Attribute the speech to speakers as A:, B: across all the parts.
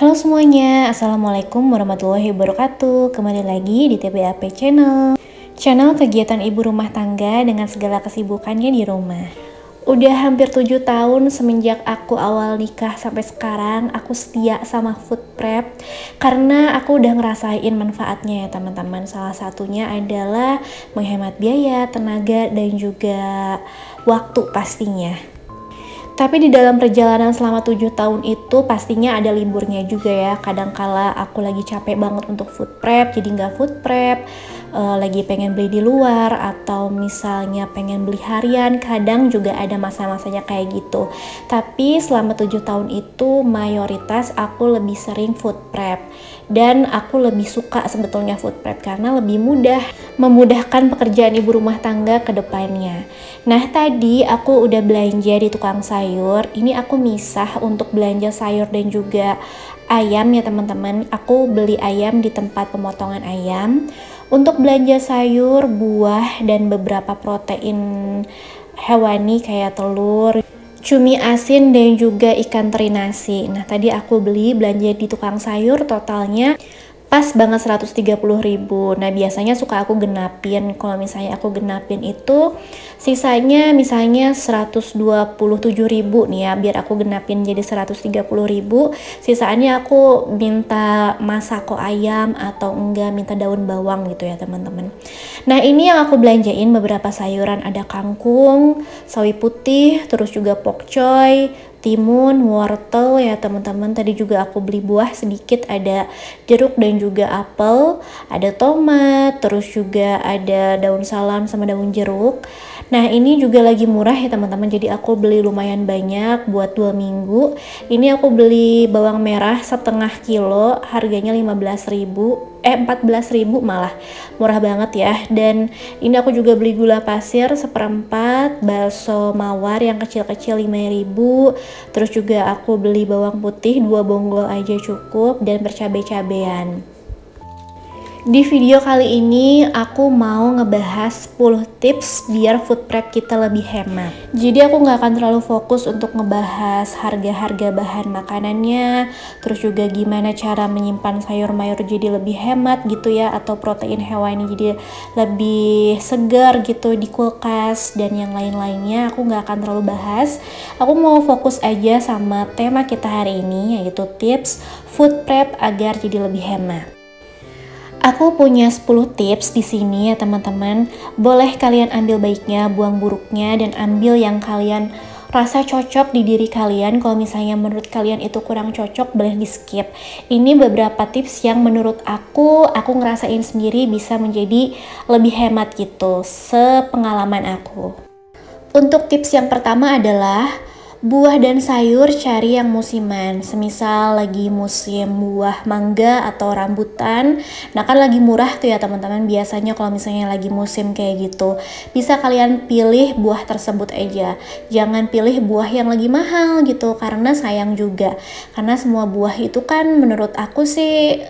A: Halo semuanya, Assalamualaikum warahmatullahi wabarakatuh. Kembali lagi di TBAP Channel kegiatan ibu rumah tangga dengan segala kesibukannya di rumah. Udah hampir 7 tahun semenjak aku awal nikah sampai sekarang, aku setia sama food prep karena aku udah ngerasain manfaatnya ya teman-teman. Salah satunya adalah menghemat biaya, tenaga, dan juga waktu pastinya. Tapi di dalam perjalanan selama 7 tahun itu pastinya ada liburnya juga ya. Kadangkala aku lagi capek banget untuk food prep, jadi nggak food prep. Lagi pengen beli di luar atau misalnya pengen beli harian, kadang juga ada masa-masanya kayak gitu. Tapi selama 7 tahun itu mayoritas aku lebih sering food prep. Dan aku lebih suka sebetulnya food prep karena lebih mudah, memudahkan pekerjaan ibu rumah tangga ke depannya. Nah tadi aku udah belanja di tukang sayur. Ini aku misah untuk belanja sayur dan juga ayam ya teman-teman. Aku beli ayam di tempat pemotongan ayam. Untuk belanja sayur, buah, dan beberapa protein hewani kayak telur, cumi asin, dan juga ikan teri nasi. Nah tadi aku beli belanja di tukang sayur totalnya pas banget 130.000. Nah biasanya suka aku genapin. Kalau misalnya aku genapin itu sisanya misalnya 127.000 nih ya, biar aku genapin jadi 130.000. Sisaannya aku minta masako ayam atau enggak minta daun bawang gitu ya teman-teman. Nah ini yang aku belanjain beberapa sayuran, ada kangkung, sawi putih, terus juga pokcoy, timun, wortel ya teman-teman. Tadi juga aku beli buah sedikit, ada jeruk dan juga apel, ada tomat, terus juga ada daun salam sama daun jeruk. Nah ini juga lagi murah ya teman-teman, jadi aku beli lumayan banyak buat 2 minggu. Ini aku beli bawang merah setengah kilo, harganya 14.000 malah, murah banget ya. Dan ini aku juga beli gula pasir seperempat, bakso mawar yang kecil-kecil 5.000. Terus juga aku beli bawang putih 2 bonggol aja cukup, dan bercabai-cabean. Di video kali ini aku mau ngebahas 10 tips biar food prep kita lebih hemat. Jadi aku nggak akan terlalu fokus untuk ngebahas harga-harga bahan makanannya, terus juga gimana cara menyimpan sayur mayur jadi lebih hemat gitu ya, atau protein hewani jadi lebih segar gitu di kulkas, dan yang lain-lainnya aku nggak akan terlalu bahas. Aku mau fokus aja sama tema kita hari ini, yaitu tips food prep agar jadi lebih hemat. Aku punya 10 tips di sini ya teman-teman. Boleh kalian ambil baiknya, buang buruknya, dan ambil yang kalian rasa cocok di diri kalian. Kalau misalnya menurut kalian itu kurang cocok, boleh di skip. Ini beberapa tips yang menurut aku ngerasain sendiri bisa menjadi lebih hemat gitu, sepengalaman aku. Untuk tips yang pertama adalah buah dan sayur cari yang musiman. Semisal lagi musim buah mangga atau rambutan, nah kan lagi murah tuh ya teman-teman. Biasanya kalau misalnya lagi musim kayak gitu, bisa kalian pilih buah tersebut aja. Jangan pilih buah yang lagi mahal gitu, karena sayang juga. Karena semua buah itu kan menurut aku sih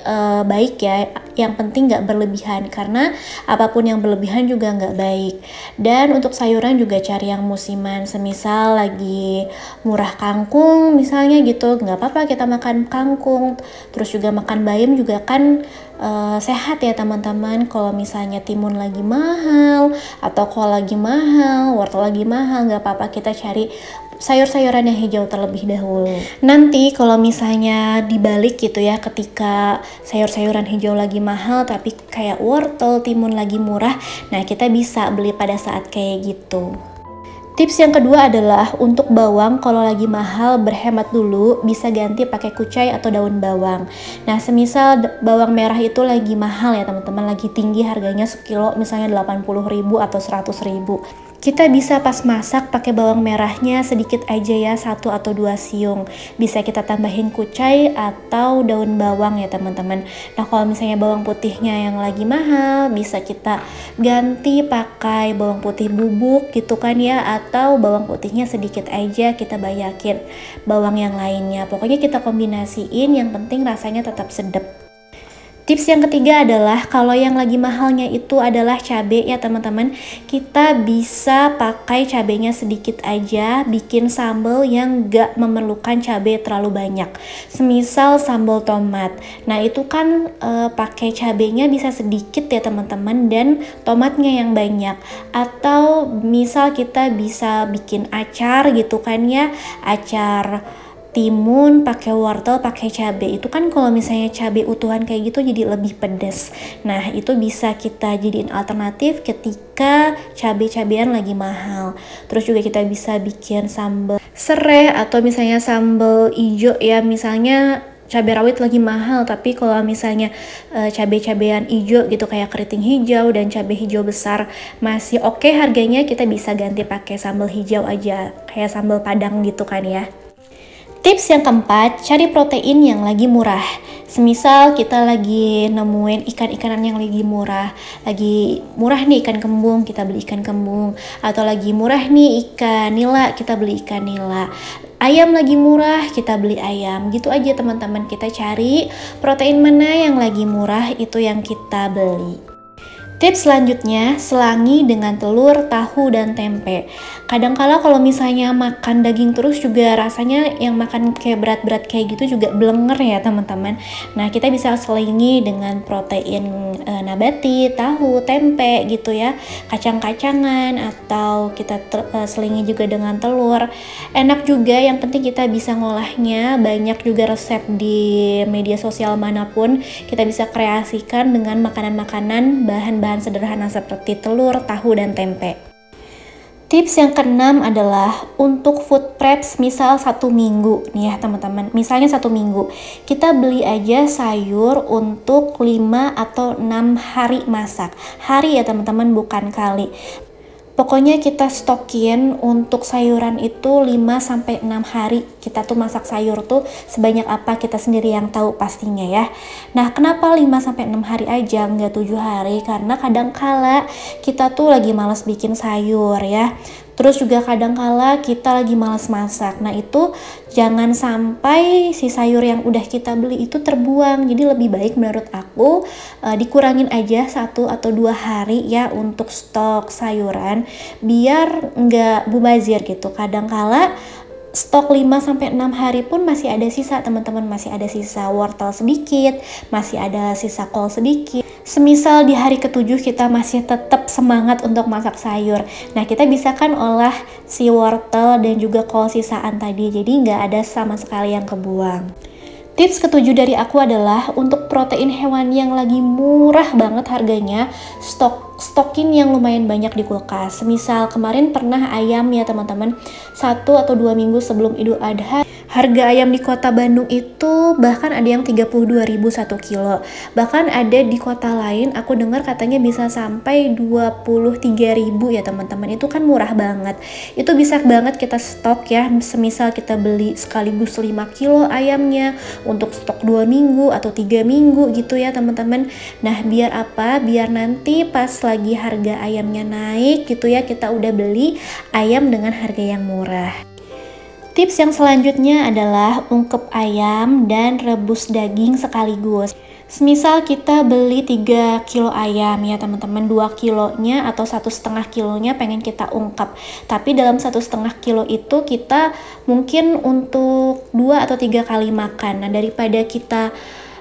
A: baik ya. Yang penting nggak berlebihan, karena apapun yang berlebihan juga nggak baik. Dan untuk sayuran juga cari yang musiman. Semisal lagi murah kangkung misalnya gitu, nggak apa-apa kita makan kangkung. Terus juga makan bayam juga kan sehat ya teman-teman. Kalau misalnya timun lagi mahal, atau kol lagi mahal, wortel lagi mahal, nggak apa-apa, kita cari sayur-sayuran yang hijau terlebih dahulu. Nanti kalau misalnya dibalik gitu ya, ketika sayur-sayuran hijau lagi mahal tapi kayak wortel, timun lagi murah, nah kita bisa beli pada saat kayak gitu. Tips yang kedua adalah untuk bawang, kalau lagi mahal berhemat dulu, bisa ganti pakai kucai atau daun bawang. Nah semisal bawang merah itu lagi mahal ya teman-teman, lagi tinggi harganya sekilo misalnya 80.000 atau 100.000. Kita bisa pas masak pakai bawang merahnya sedikit aja ya, 1 atau 2 siung. Bisa kita tambahin kucai atau daun bawang ya teman-teman. Nah kalau misalnya bawang putihnya yang lagi mahal, bisa kita ganti pakai bawang putih bubuk gitu kan ya, atau bawang putihnya sedikit aja kita banyakin bawang yang lainnya. Pokoknya kita kombinasiin, yang penting rasanya tetap sedap. Tips yang ketiga adalah kalau yang lagi mahalnya itu adalah cabai ya teman-teman, kita bisa pakai cabainya sedikit aja, bikin sambal yang gak memerlukan cabai terlalu banyak. Semisal sambal tomat, nah itu kan pakai cabainya bisa sedikit ya teman-teman, dan tomatnya yang banyak. Atau misal kita bisa bikin acar gitu kan ya, acar timun pakai wortel pakai cabai. Itu kan kalau misalnya cabai utuhan kayak gitu jadi lebih pedas. Nah itu bisa kita jadiin alternatif ketika cabai-cabean lagi mahal. Terus juga kita bisa bikin sambal serai atau misalnya sambal ijo ya, misalnya cabai rawit lagi mahal, tapi kalau misalnya cabai-cabean hijau gitu kayak keriting hijau dan cabai hijau besar masih oke harganya, kita bisa ganti pakai sambal hijau aja kayak sambal padang gitu kan ya. Tips yang keempat, cari protein yang lagi murah. Semisal kita lagi nemuin ikan-ikanan yang lagi murah nih ikan kembung, kita beli ikan kembung. Atau lagi murah nih ikan nila, kita beli ikan nila. Ayam lagi murah, kita beli ayam. Gitu aja teman-teman, kita cari protein mana yang lagi murah, itu yang kita beli. Tips selanjutnya, selangi dengan telur, tahu, dan tempe. Kadangkala kalau misalnya makan daging terus juga rasanya yang makan kayak berat-berat kayak gitu juga blenger ya teman-teman. Nah kita bisa selingi dengan protein nabati, tahu, tempe gitu ya, kacang-kacangan, atau kita selingi juga dengan telur. Enak juga, yang penting kita bisa ngolahnya. Banyak juga resep di media sosial manapun, kita bisa kreasikan dengan makanan-makanan bahan-bahan sederhana seperti telur, tahu, dan tempe. Tips yang keenam adalah untuk food preps, misal 1 minggu nih ya teman-teman. Misalnya 1 minggu, kita beli aja sayur untuk 5 atau 6 hari masak. Hari ya teman-teman, bukan kali. Pokoknya kita stokin untuk sayuran itu 5-6 hari. Kita tuh masak sayur tuh sebanyak apa, kita sendiri yang tahu pastinya ya. Nah kenapa 5-6 hari aja nggak 7 hari? Karena kadang kala kita tuh lagi males bikin sayur ya. Terus juga kadang-kala kita lagi malas masak. Nah itu jangan sampai si sayur yang udah kita beli itu terbuang. Jadi lebih baik menurut aku dikurangin aja 1 atau 2 hari ya untuk stok sayuran, biar nggak mubazir gitu. Kadang-kala stok 5-6 hari pun masih ada sisa teman-teman, masih ada sisa wortel sedikit, masih ada sisa kol sedikit. Semisal di hari ke-7 kita masih tetap semangat untuk masak sayur, nah kita bisa kan olah si wortel dan juga kol sisaan tadi, jadi nggak ada sama sekali yang kebuang. Tips ke-7 dari aku adalah untuk protein hewan yang lagi murah banget harganya, stokin yang lumayan banyak di kulkas. Misal kemarin pernah ayam ya teman-teman, 1 atau 2 minggu sebelum Idul Adha, harga ayam di kota Bandung itu bahkan ada yang 32.000 1 kilo. Bahkan ada di kota lain aku dengar katanya bisa sampai 23.000 ya teman-teman. Itu kan murah banget. Itu bisa banget kita stok ya. Semisal kita beli sekaligus 5 kilo ayamnya untuk stok 2 minggu atau 3 minggu gitu ya teman-teman. Nah biar apa? Biar nanti pas lagi harga ayamnya naik gitu ya, kita udah beli ayam dengan harga yang murah. Tips yang selanjutnya adalah ungkep ayam dan rebus daging sekaligus. Semisal kita beli 3 kilo ayam ya teman-teman, 2 kilonya atau 1,5 kilonya pengen kita ungkep. Tapi dalam 1,5 kilo itu kita mungkin untuk 2 atau 3 kali makan. Nah daripada kita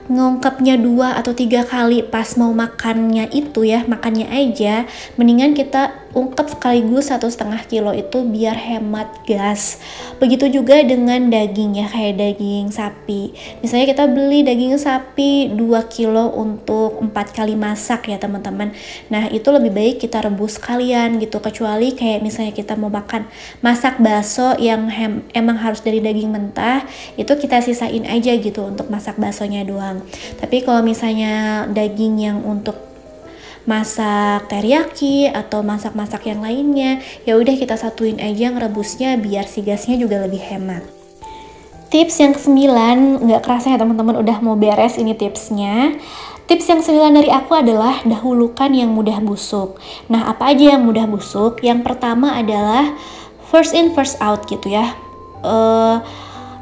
A: ngungkapnya 2 atau 3 kali pas mau makannya itu ya, makannya aja, mendingan kita ungkep sekaligus 1,5 kilo itu biar hemat gas. Begitu juga dengan daging ya, kayak daging sapi. Misalnya kita beli daging sapi 2 kilo untuk 4 kali masak ya teman-teman. Nah itu lebih baik kita rebus sekalian gitu, kecuali kayak misalnya kita mau masak bakso yang emang harus dari daging mentah, itu kita sisain aja gitu untuk masak baksonya doang. Tapi kalau misalnya daging yang untuk masak teriyaki atau masak-masak yang lainnya, ya udah kita satuin aja ngerebusnya biar si gasnya juga lebih hemat. Tips yang ke-9, nggak kerasa ya teman-teman udah mau beres ini tipsnya. Tips yang 9 dari aku adalah dahulukan yang mudah busuk. Nah apa aja yang mudah busuk? Yang pertama adalah first in first out gitu ya.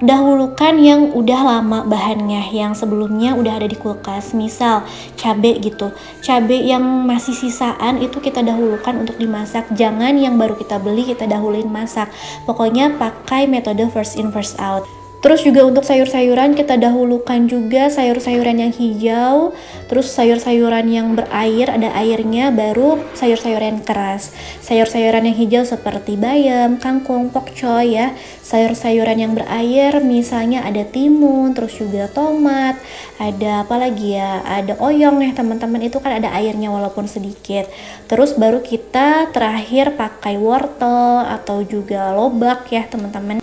A: dahulukan yang udah lama bahannya, yang sebelumnya udah ada di kulkas. Misal cabai gitu, cabai yang masih sisaan itu kita dahulukan untuk dimasak, jangan yang baru kita beli kita dahuluin masak. Pokoknya pakai metode first in first out. Terus juga untuk sayur-sayuran kita dahulukan juga sayur-sayuran yang hijau, terus sayur-sayuran yang berair, ada airnya, baru sayur-sayuran keras. Sayur-sayuran yang hijau seperti bayam, kangkung, pokcoy ya. Sayur-sayuran yang berair misalnya ada timun, terus juga tomat, ada apa lagi ya, ada oyong ya teman-teman, itu kan ada airnya walaupun sedikit. Terus baru kita terakhir pakai wortel atau juga lobak ya teman-teman.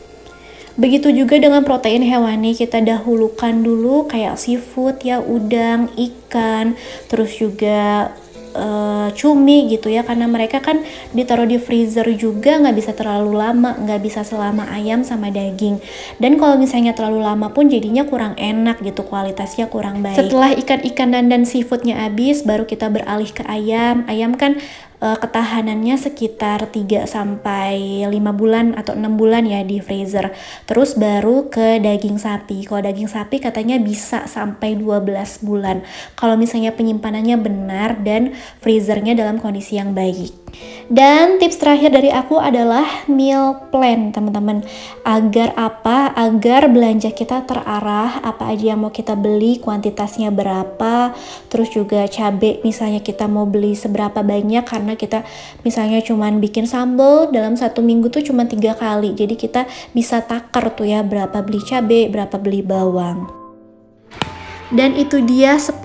A: Begitu juga dengan protein hewani, kita dahulukan dulu kayak seafood ya, udang, ikan, terus juga cumi gitu ya, karena mereka kan ditaruh di freezer juga nggak bisa terlalu lama, nggak bisa selama ayam sama daging. Dan kalau misalnya terlalu lama pun jadinya kurang enak gitu, kualitasnya kurang baik. Setelah ikan-ikanan dan seafoodnya habis, baru kita beralih ke ayam. Ayam kan ketahanannya sekitar 3 sampai 5 bulan atau 6 bulan ya di freezer. Terus baru ke daging sapi. Kalau daging sapi katanya bisa sampai 12 bulan. Kalau misalnya penyimpanannya benar dan freezernya dalam kondisi yang baik. Dan tips terakhir dari aku adalah meal plan teman-teman. Agar apa? Agar belanja kita terarah, apa aja yang mau kita beli, kuantitasnya berapa, terus juga cabai misalnya kita mau beli seberapa banyak, karena kita misalnya cuman bikin sambal dalam 1 minggu tuh cuma 3 kali, jadi kita bisa takar tuh ya berapa beli cabai, berapa beli bawang. Dan itu dia 10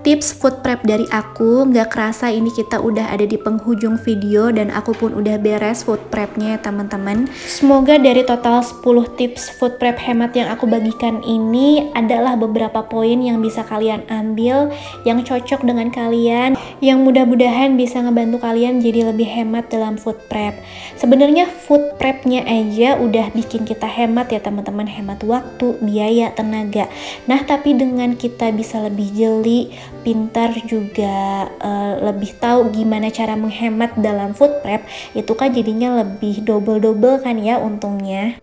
A: tips food prep dari aku. Nggak kerasa ini kita udah ada di penghujung video dan aku pun udah beres food prepnya ya teman-teman. Semoga dari total 10 tips food prep hemat yang aku bagikan ini adalah beberapa poin yang bisa kalian ambil, yang cocok dengan kalian, yang mudah-mudahan bisa ngebantu kalian jadi lebih hemat dalam food prep. Sebenarnya food prepnya aja udah bikin kita hemat ya teman-teman, hemat waktu, biaya, tenaga. Nah tapi dengan kita bisa lebih jeli, pintar, juga lebih tahu gimana cara menghemat dalam food prep, itu kan jadinya lebih double-double kan ya untungnya.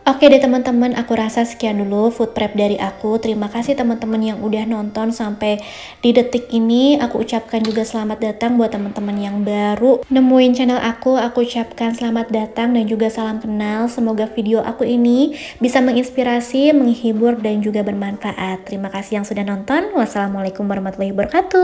A: Oke deh teman-teman, aku rasa sekian dulu food prep dari aku. Terima kasih teman-teman yang udah nonton sampai di detik ini. Aku ucapkan juga selamat datang buat teman-teman yang baru nemuin channel aku. Aku ucapkan selamat datang dan juga salam kenal. Semoga video aku ini bisa menginspirasi, menghibur, dan juga bermanfaat. Terima kasih yang sudah nonton. Wassalamualaikum warahmatullahi wabarakatuh.